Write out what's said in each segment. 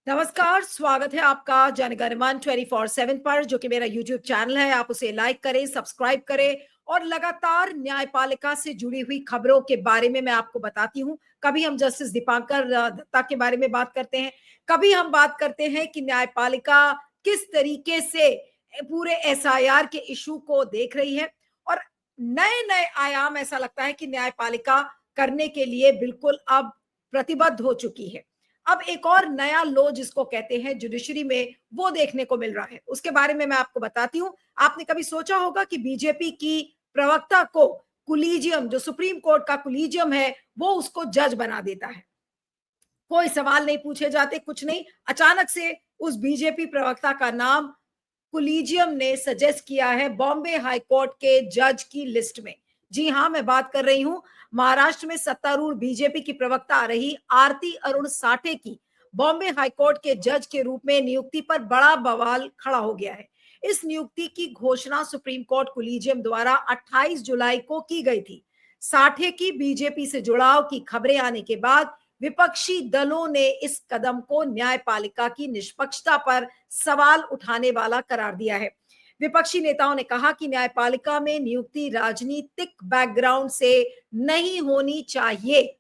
नमस्कार, स्वागत है आपका जनगणमन 24/7 पर, जो कि मेरा यूट्यूब चैनल है। आप उसे लाइक करें, सब्सक्राइब करें और लगातार न्यायपालिका से जुड़ी हुई खबरों के बारे में मैं आपको बताती हूँ। कभी हम जस्टिस दीपांकर दत्ता के बारे में बात करते हैं, कभी हम बात करते हैं कि न्यायपालिका किस तरीके से पूरे एसआईआर के इशू को देख रही है और नए-नए आयाम ऐसा लगता है कि न्यायपालिका करने के लिए बिल्कुल अब प्रतिबद्ध हो चुकी है। अब एक और नया लॉ जिसको कहते हैं जुडिशरी में, वो देखने को मिल रहा है। उसके बारे में मैं आपको बताती हूँ। आपने कभी सोचा होगा कि बीजेपी की प्रवक्ता को कोलिजियम, जो सुप्रीम कोर्ट का कोलिजियम है, वो उसको जज बना देता है। कोई सवाल नहीं पूछे जाते, कुछ नहीं, अचानक से उस बीजेपी प्रवक्ता का नाम कोलिजियम ने सजेस्ट किया है बॉम्बे हाई कोर्ट के जज की लिस्ट में। जी हाँ, मैं बात कर रही हूं महाराष्ट्र में सत्तारूढ़ बीजेपी की प्रवक्ता रही आरती अरुण साठे की बॉम्बे हाई कोर्ट के जज के रूप में नियुक्ति पर बड़ा बवाल खड़ा हो गया है। इस नियुक्ति की घोषणा सुप्रीम कोर्ट कोलिजियम द्वारा 28 जुलाई को की गई थी। साठे की बीजेपी से जुड़ाव की खबरें आने के बाद विपक्षी दलों ने इस कदम को न्यायपालिका की निष्पक्षता पर सवाल उठाने वाला करार दिया है। विपक्षी नेताओं ने कहा कि न्यायपालिका में नियुक्ति राजनीतिक बैकग्राउंड से नहीं होनी चाहिए।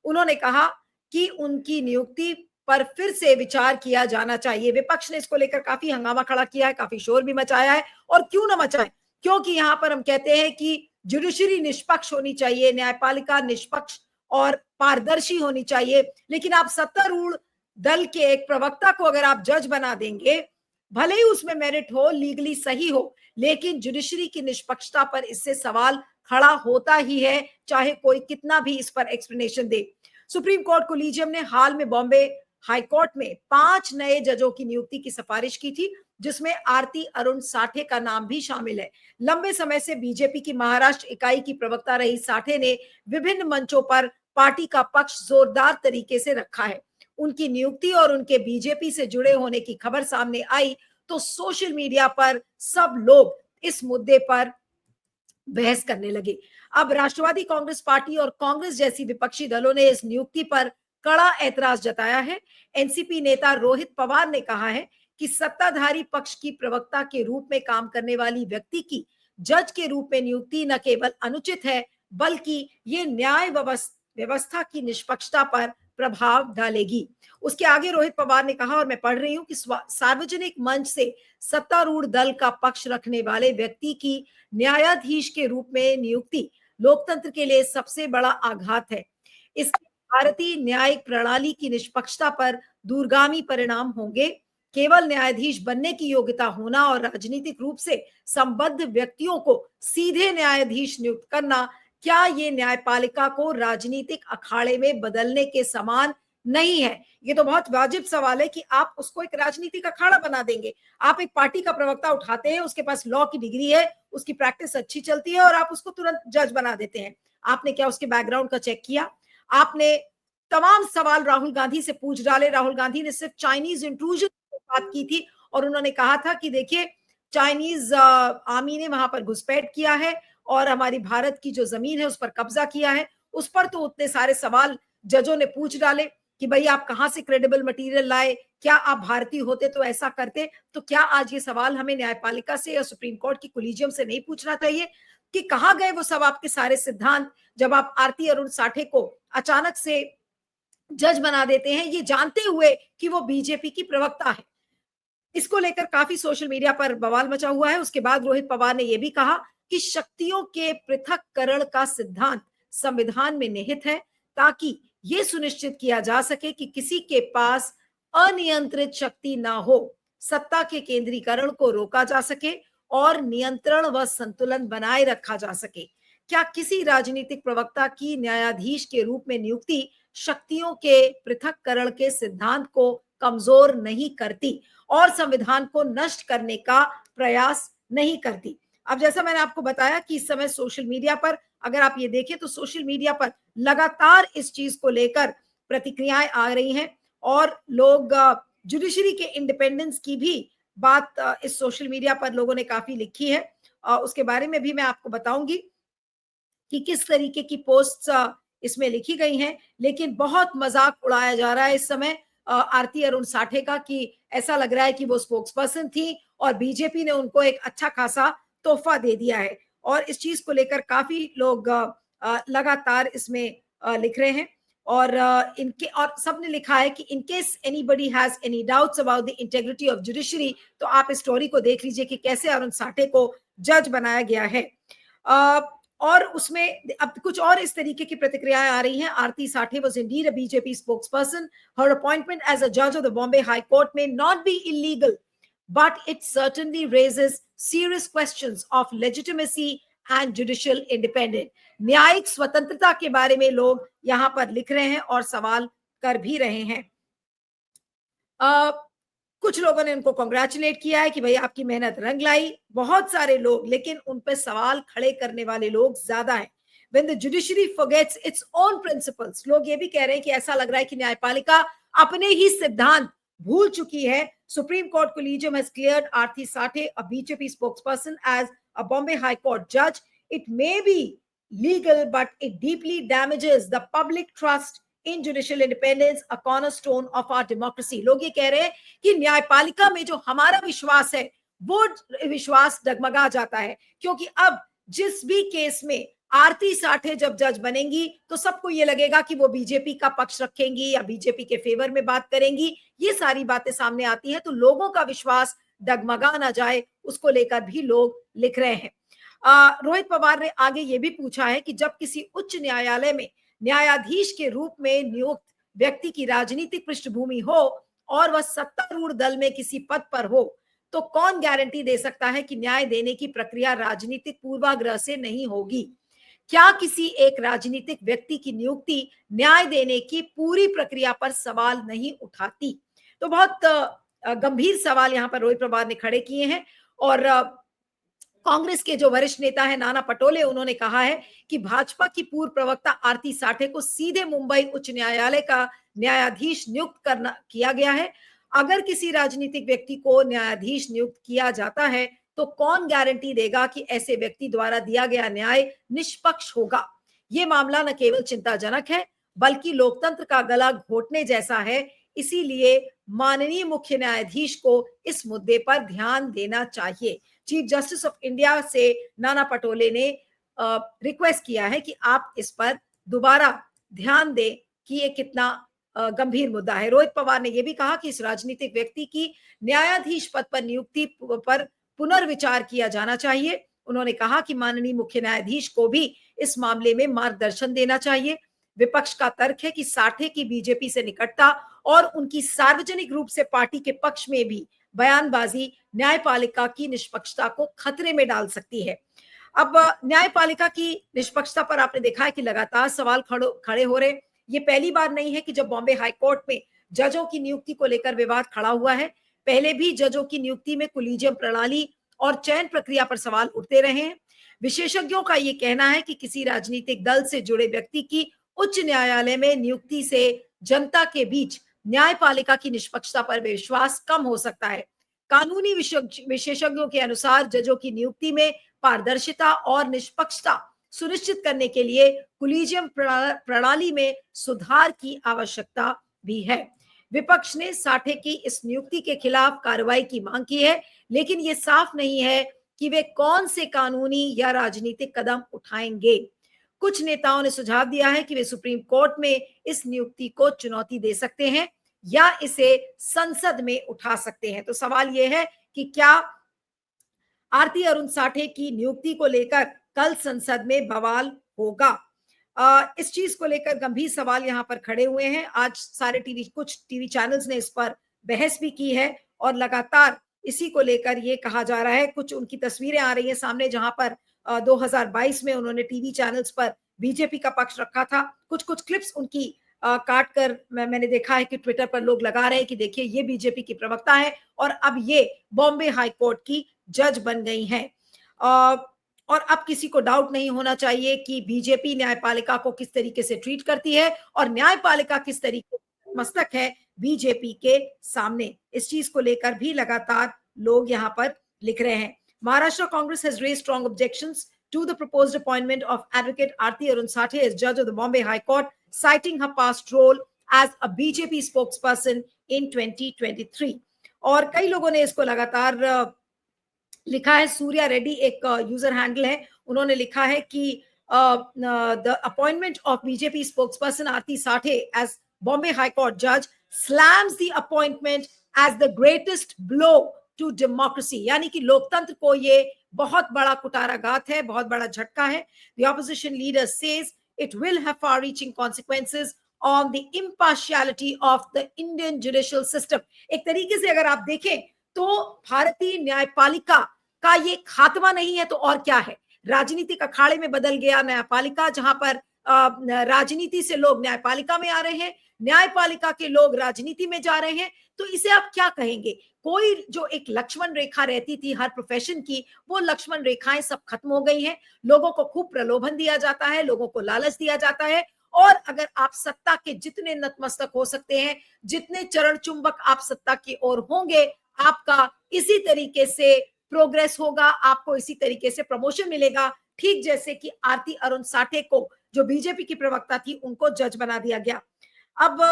उन्होंने कहा कि उनकी नियुक्ति पर फिर से विचार किया जाना चाहिए। विपक्ष ने इसको लेकर काफी हंगामा खड़ा किया है, काफी शोर भी मचाया है, और क्यों ना मचाए, क्योंकि यहां पर हम कहते हैं कि जुडिशरी निष्पक्ष होनी चाहिए, न्यायपालिका निष्पक्ष और पारदर्शी होनी चाहिए। लेकिन आप सत्तारूढ़ दल के एक प्रवक्ता को अगर आप जज बना देंगे, भले ही उसमें मेरिट हो, लीगली सही हो, लेकिन जुडिशरी की निष्पक्षता पर इससे सवाल खड़ा होता ही है, चाहे कोई कितना भी इस पर एक्सप्लेनेशन दे। सुप्रीम कोर्ट कोलिजियम ने हाल में बॉम्बे हाई कोर्ट में 5 नए जजों की नियुक्ति की सिफारिश की थी, जिसमें आरती अरुण साठे का नाम भी शामिल है। लंबे समय से बीजेपी की महाराष्ट्र इकाई की प्रवक्ता रही साठे ने विभिन्न मंचों पर पार्टी का पक्ष जोरदार तरीके से रखा है। उनकी नियुक्ति और उनके बीजेपी से जुड़े होने की खबर सामने आई तो सोशल मीडिया पर सब लोग इस मुद्दे पर बहस करने लगे। अब राष्ट्रवादी कांग्रेस पार्टी और कांग्रेस जैसी विपक्षी दलों ने इस नियुक्ति पर कड़ा ऐतराज जताया है। एनसीपी नेता रोहित पवार ने कहा है कि सत्ताधारी पक्ष की प्रवक्ता के रूप में काम करने वाली व्यक्ति की जज के रूप में नियुक्ति न केवल अनुचित है, बल्कि ये न्याय व्यवस्था की निष्पक्षता पर प्रभाव डालेगी। उसके आगे रोहित पवार ने कहा, और मैं पढ़ रही हूं, कि सार्वजनिक मंच से सत्तारूढ़ दल का पक्ष रखने वाले व्यक्ति की न्यायाधीश के रूप में नियुक्ति लोकतंत्र के लिए सबसे बड़ा आघात है। इसके भारतीय न्यायिक प्रणाली की निष्पक्षता पर दूरगामी परिणाम होंगे। केवल न्यायाधीश बनने की योग्यता होना और राजनीतिक रूप से संबद्ध व्यक्तियों को सीधे न्यायाधीश नियुक्त करना, क्या ये न्यायपालिका को राजनीतिक अखाड़े में बदलने के समान नहीं है? ये तो बहुत वाजिब सवाल है कि आप उसको एक राजनीतिक अखाड़ा बना देंगे। आप एक पार्टी का प्रवक्ता उठाते हैं, उसके पास लॉ की डिग्री है, उसकी प्रैक्टिस अच्छी चलती है, और आप उसको तुरंत जज बना देते हैं। आपने क्या उसके बैकग्राउंड का चेक किया? आपने तमाम सवाल राहुल गांधी से पूछ डाले। राहुल गांधी ने सिर्फ चाइनीज इंट्रूजन की बात की थी और उन्होंने कहा था कि देखिए, चाइनीज आर्मी ने वहां पर घुसपैठ किया है और हमारी भारत की जो जमीन है उस पर कब्जा किया है। उस पर तो उतने सारे सवाल जजों ने पूछ डाले कि भाई आप कहां से क्रेडिबल मटेरियल लाए, क्या आप भारतीय होते तो ऐसा करते? तो क्या आज ये सवाल हमें न्यायपालिका से या सुप्रीम कोर्ट की कोलिजियम से नहीं पूछना चाहिए कि कहां गए वो सब आपके सारे सिद्धांत, जब आप आरती अरुण साठे को अचानक से जज बना देते हैं, ये जानते हुए कि वो बीजेपी की प्रवक्ता है? इसको लेकर काफी सोशल मीडिया पर बवाल मचा हुआ है। उसके बाद रोहित पवार ने यह भी कहा कि शक्तियों के पृथक्करण का सिद्धांत संविधान में निहित है, ताकि यह सुनिश्चित किया जा सके कि किसी के पास अनियंत्रित शक्ति ना हो, सत्ता के केंद्रीकरण को रोका जा सके और नियंत्रण व संतुलन बनाए रखा जा सके। क्या किसी राजनीतिक प्रवक्ता की न्यायाधीश के रूप में नियुक्ति शक्तियों के पृथक्करण के सिद्धांत को कमजोर नहीं करती और संविधान को नष्ट करने का प्रयास नहीं करती? अब जैसा मैंने आपको बताया कि इस समय सोशल मीडिया पर अगर आप ये देखें तो सोशल मीडिया पर लगातार इस चीज को लेकर प्रतिक्रियाएं आ रही हैं और लोग जुडिशरी के इंडिपेंडेंस की भी बात इस सोशल मीडिया पर लोगों ने काफी लिखी है। उसके बारे में भी मैं आपको बताऊंगी कि किस तरीके की पोस्ट्स इसमें लिखी गई हैं। लेकिन बहुत मजाक उड़ाया जा रहा है इस समय आरती अरुण साठे का कि ऐसा लग रहा है कि वो स्पोक्स पर्सन थी और बीजेपी ने उनको एक अच्छा खासा तोहफा दे दिया है। और इस चीज को लेकर काफी लोग लगातार इसमें लिख रहे हैं। और इनके और सबने लिखा है कि in case anybody has any doubts about the integrity of judiciary, तो आप इस स्टोरी को देख लीजिए कि कैसे अरुण साठे को जज बनाया गया है। और उसमें अब कुछ और इस तरीके की प्रतिक्रियाएं आ रही हैं। आरती Sathe was indeed a BJP spokesperson. Her appointment as a judge of the Bombay High Court may not be illegal, but it certainly raises serious questions of legitimacy and judicial independence. न्यायिक स्वतंत्रता के बारे में लोग यहां पर लिख रहे हैं और सवाल कर भी रहे हैं। कुछ लोगों ने उनको कांग्रेचुलेट किया है कि भाई आपकी मेहनत रंग लाई, बहुत सारे लोग, लेकिन उन पे सवाल खड़े करने वाले लोग ज्यादा हैं। When the judiciary forgets its own principles, लोग ये भी कह रहे हैं कि ऐसा लग रहा है कि न्यायपालिका अपने ही सिद्धांत भूल चुकी है। Supreme Court Collegium has cleared Aarti Sathe, a BJP spokesperson, as a Bombay High Court judge. It may be legal, but it deeply damages the public trust in judicial independence, a cornerstone of our democracy. लोग ये कह रहे हैं कि न्यायपालिका में जो हमारा विश्वास है वो विश्वास डगमगा जाता है, क्योंकि अब जिस भी केस में आरती साठे जब जज बनेंगी तो सबको ये लगेगा कि वो बीजेपी का पक्ष रखेंगी या बीजेपी के फेवर में बात करेंगी। ये सारी बातें सामने आती हैं, तो लोगों का विश्वास डगमगा ना जाए उसको लेकर भी लोग लिख रहे हैं। रोहित पवार ने आगे ये भी पूछा है कि जब किसी उच्च न्यायालय में न्यायाधीश के रूप में नियुक्त व्यक्ति की राजनीतिक पृष्ठभूमि हो और वह सत्तारूढ़ दल में किसी पद पर हो, तो कौन गारंटी दे सकता है कि न्याय देने की प्रक्रिया राजनीतिक पूर्वाग्रह से नहीं होगी? क्या किसी एक राजनीतिक व्यक्ति की नियुक्ति न्याय देने की पूरी प्रक्रिया पर सवाल नहीं उठाती? तो बहुत गंभीर सवाल यहाँ पर रोहित पवार ने खड़े किए हैं। और कांग्रेस के जो वरिष्ठ नेता है नाना पटोले, उन्होंने कहा है कि भाजपा की पूर्व प्रवक्ता आरती साठे को सीधे मुंबई उच्च न्यायालय का न्यायाधीश नियुक्त किया गया है। अगर किसी राजनीतिक व्यक्ति को न्यायाधीश नियुक्त किया जाता है तो कौन गारंटी देगा कि ऐसे व्यक्ति द्वारा दिया गया न्याय निष्पक्ष होगा? ये मामला न केवल चिंताजनक है बल्कि लोकतंत्र का गला घोटने जैसा है। इसीलिए माननीय मुख्य न्यायाधीश को इस मुद्दे पर ध्यान देना चाहिए। चीफ जस्टिस ऑफ इंडिया से नाना पटोले ने रिक्वेस्ट किया है कि आप इस पर दोबारा ध्यान दें कि ये कितना गंभीर मुद्दा है। रोहित पवार ने यह भी कहा कि इस राजनीतिक व्यक्ति की न्यायाधीश पद पर नियुक्ति पर पुनर्विचार किया जाना चाहिए। उन्होंने कहा कि माननीय मुख्य न्यायाधीश को भी इस मामले में मार्गदर्शन देना चाहिए। विपक्ष का तर्क है कि साठे की बीजेपी से निकटता और उनकी सार्वजनिक रूप से पार्टी के पक्ष में भी बयानबाजी न्यायपालिका की निष्पक्षता को खतरे में डाल सकती है। अब न्यायपालिका की निष्पक्षता पर आपने देखा है कि लगातार सवाल खड़े हो रहे। ये पहली बार नहीं है कि जब बॉम्बे हाई कोर्ट में जजों की नियुक्ति को लेकर विवाद खड़ा हुआ है। पहले भी जजों की नियुक्ति में कोलिजियम प्रणाली और चयन प्रक्रिया पर सवाल उठते रहे हैं। विशेषज्ञों का ये कहना है कि किसी राजनीतिक दल से जुड़े व्यक्ति की उच्च न्यायालय में नियुक्ति से जनता के बीच न्यायपालिका की निष्पक्षता पर विश्वास कम हो सकता है। कानूनी विशेषज्ञों के अनुसार जजों की नियुक्ति में पारदर्शिता और निष्पक्षता सुनिश्चित करने के लिए कोलिजियम प्रणाली में सुधार की आवश्यकता भी है। विपक्ष ने साठे की इस नियुक्ति के खिलाफ कार्रवाई की मांग की है, लेकिन ये साफ नहीं है कि वे कौन से कानूनी या राजनीतिक कदम उठाएंगे। कुछ नेताओं ने सुझाव दिया है कि वे सुप्रीम कोर्ट में इस नियुक्ति को चुनौती दे सकते हैं या इसे संसद में उठा सकते हैं। तो सवाल यह है कि क्या आरती अरुण साठे की नियुक्ति को लेकर कल संसद में बवाल होगा? इस चीज को लेकर गंभीर सवाल यहां पर खड़े हुए हैं। आज कुछ टीवी चैनल्स ने इस पर बहस भी की है और लगातार इसी को लेकर ये कहा जा रहा है। कुछ उनकी तस्वीरें आ रही हैं सामने जहां पर 2022 में उन्होंने टीवी चैनल्स पर बीजेपी का पक्ष रखा था। कुछ क्लिप्स उनकी काट कर मैंने देखा है कि ट्विटर पर लोग लगा रहे हैं कि देखिए ये बीजेपी की प्रवक्ता है और अब ये बॉम्बे हाई कोर्ट की जज बन गई हैं। और अब किसी को डाउट नहीं होना चाहिए कि बीजेपी न्यायपालिका को किस तरीके से ट्रीट करती है और न्यायपालिका किस तरीके से मस्तक है बीजेपी के सामने। इस चीज को लेकर भी लगातार लोग यहाँ पर लिख रहे हैं। Maharashtra Congress has raised strong objections to the proposed appointment of Advocate Aarti Arun Sathe as judge of the Bombay High Court, citing her past role as a BJP spokesperson in 2023. और कई लोगों ने इसको लगातार लिखा है। सूर्या रेड्डी एक user handle है, उन्होंने लिखा है कि the appointment of BJP spokesperson Aarti Sathe as Bombay high court जज slams the appointment as the greatest blow to democracy, यानी कि लोकतंत्र को ये बहुत बड़ा कुटाराघात है, बहुत बड़ा झटका है। The opposition leader says it will have far reaching consequences on the impartiality of the Indian judicial system. एक तरीके से अगर आप देखें तो भारतीय न्यायपालिका का ये खात्मा नहीं है तो और क्या है। राजनीतिक अखाड़े में बदल गया न्यायपालिका, जहां पर राजनीति से लोग न्यायपालिका में आ रहे हैं, न्यायपालिका के लोग राजनीति में जा रहे हैं। तो इसे आप क्या कहेंगे? कोई जो एक लक्ष्मण रेखा रहती थी हर प्रोफेशन की, वो लक्ष्मण रेखाएं सब खत्म हो गई हैं। लोगों को खूब प्रलोभन दिया जाता है, लोगों को लालच दिया जाता है, और अगर आप सत्ता के जितने नतमस्तक हो सकते हैं, जितने चरण चुंबक आप सत्ता की ओर होंगे, आपका इसी तरीके से प्रोग्रेस होगा, आपको इसी तरीके से प्रमोशन मिलेगा। ठीक जैसे कि आरती अरुण साठे को, जो बीजेपी की प्रवक्ता थी, उनको जज बना दिया गया। अब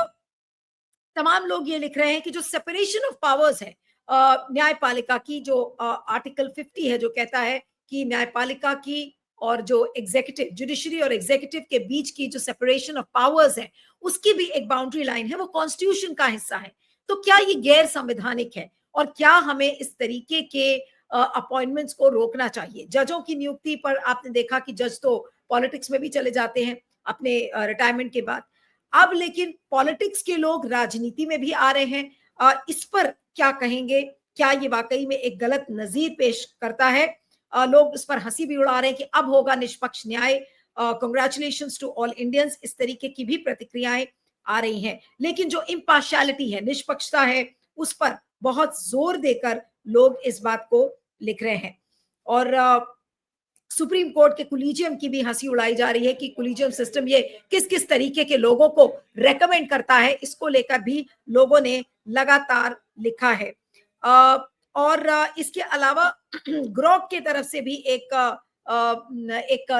तमाम लोग ये लिख रहे हैं कि जो सेपरेशन ऑफ पावर्स है न्यायपालिका की, जो आर्टिकल 50 है, जो कहता है कि न्यायपालिका की और जो एग्जीक्यूटिव, जुडिशरी और एग्जीक्यूटिव के बीच की जो सेपरेशन ऑफ पावर्स है, उसकी भी एक बाउंड्री लाइन है, वो कॉन्स्टिट्यूशन का हिस्सा है। तो क्या ये गैर संवैधानिक है और क्या हमें इस तरीके के अपॉइंटमेंट्स को रोकना चाहिए? जजों की नियुक्ति पर आपने देखा कि जज तो पॉलिटिक्स में भी चले जाते हैं अपने रिटायरमेंट के बाद। अब लेकिन पॉलिटिक्स के लोग राजनीति में भी आ रहे हैं। इस पर क्या कहेंगे? क्या ये वाकई में एक गलत नजीर पेश करता है? लोग इस पर हंसी भी उड़ा रहे हैं कि अब होगा निष्पक्ष न्याय, कांग्रेचुलेशंस टू ऑल इंडियंस, इस तरीके की भी प्रतिक्रियाएं आ रही हैं। लेकिन जो इम्पार्शियलिटी है, निष्पक्षता है, उस पर बहुत जोर देकर लोग इस बात को लिख रहे हैं। और सुप्रीम कोर्ट के कोलिजियम की भी हंसी उड़ाई जा रही है कि कोलिजियम सिस्टम ये किस किस तरीके के लोगों को रेकमेंड करता है, इसको लेकर भी लोगों ने लगातार लिखा है। और इसके अलावा ग्रोक की तरफ से भी एक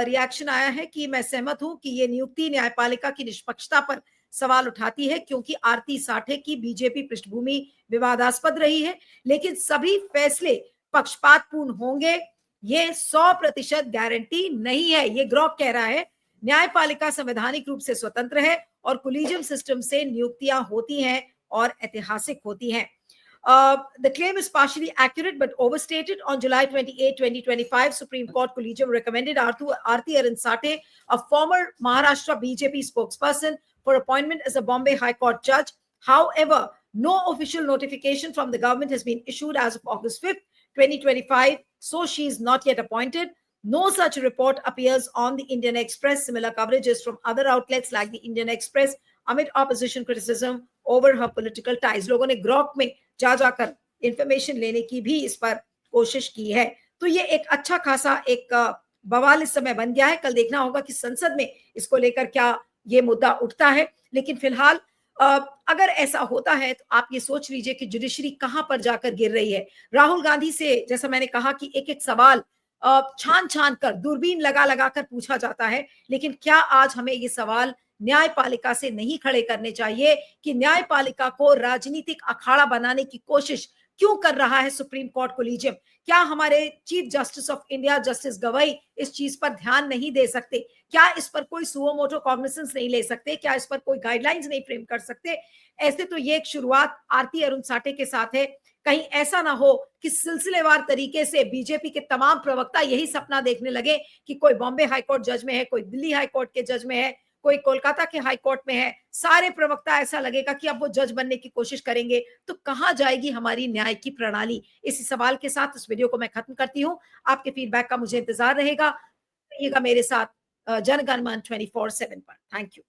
रिएक्शन आया है कि मैं सहमत हूं कि ये नियुक्ति न्यायपालिका की निष्पक्षता पर सवाल उठाती है, क्योंकि आरती साठे की बीजेपी पृष्ठभूमि विवादास्पद रही है, लेकिन सभी फैसले पक्षपातपूर्ण होंगे, ये 100% गारंटी नहीं है। ये ग्रोक कह रहा है। न्यायपालिका संवैधानिक रूप से स्वतंत्र है और कोलिजियम सिस्टम से नियुक्तियां होती हैं और ऐतिहासिक होती हैं। The claim is partially accurate but overstated. On July 28, 2025, Supreme Court Collegium recommended Aarti Arun Sathe, a former Maharashtra BJP spokesperson, for appointment as a Bombay High Court judge. However, no official notification from the government has been issued as of August 5th, 2025, so she is not yet appointed. No such report appears on the Indian Express. Similar coverage is from other outlets like the Indian Express, amid opposition criticism over her political ties. लोगों ने Grok में जा जाकर information लेने की भी इस पर कोशिश की है। तो ये एक अच्छा खासा एक बवाल इस समय बन गया है। कल देखना होगा कि संसद में इसको लेकर क्या ये मुद्दा उठता है। लेकिन फिलहाल अगर ऐसा होता है तो आप ये सोच लीजिए कि जुडिशरी कहां पर जाकर गिर रही है। राहुल गांधी से, जैसा मैंने कहा कि एक एक सवाल छान छान कर, दूरबीन लगा लगा कर पूछा जाता है, लेकिन क्या आज हमें ये सवाल न्यायपालिका से नहीं खड़े करने चाहिए कि न्यायपालिका को राजनीतिक अखाड़ा बनाने की कोशिश क्यों कर रहा है सुप्रीम कोर्ट कोलिजियम? क्या हमारे chief justice of India justice गवाई इस चीज पर ध्यान नहीं दे सकते? क्या इस पर कोई सुओ मोटो कॉग्निसेंस नहीं ले सकते? क्या इस पर कोई गाइडलाइंस नहीं फ्रेम कर सकते? ऐसे तो ये एक शुरुआत आरती अरुण साठे के साथ है। कहीं ऐसा ना हो कि सिलसिलेवार तरीके से बीजेपी के तमाम प्रवक्ता यही सपना देखने लगे कि कोई बॉम्बे हाईकोर्ट जज में है, कोई दिल्ली हाईकोर्ट के जज में है, कोई कोलकाता के हाई कोर्ट में है। सारे प्रवक्ता ऐसा लगेगा कि अब वो जज बनने की कोशिश करेंगे, तो कहां जाएगी हमारी न्याय की प्रणाली? इसी सवाल के साथ इस वीडियो को मैं खत्म करती हूं। आपके फीडबैक का मुझे इंतजार रहेगा। रहिएगा मेरे साथ जनगणमन 24/7 पर। Thank you.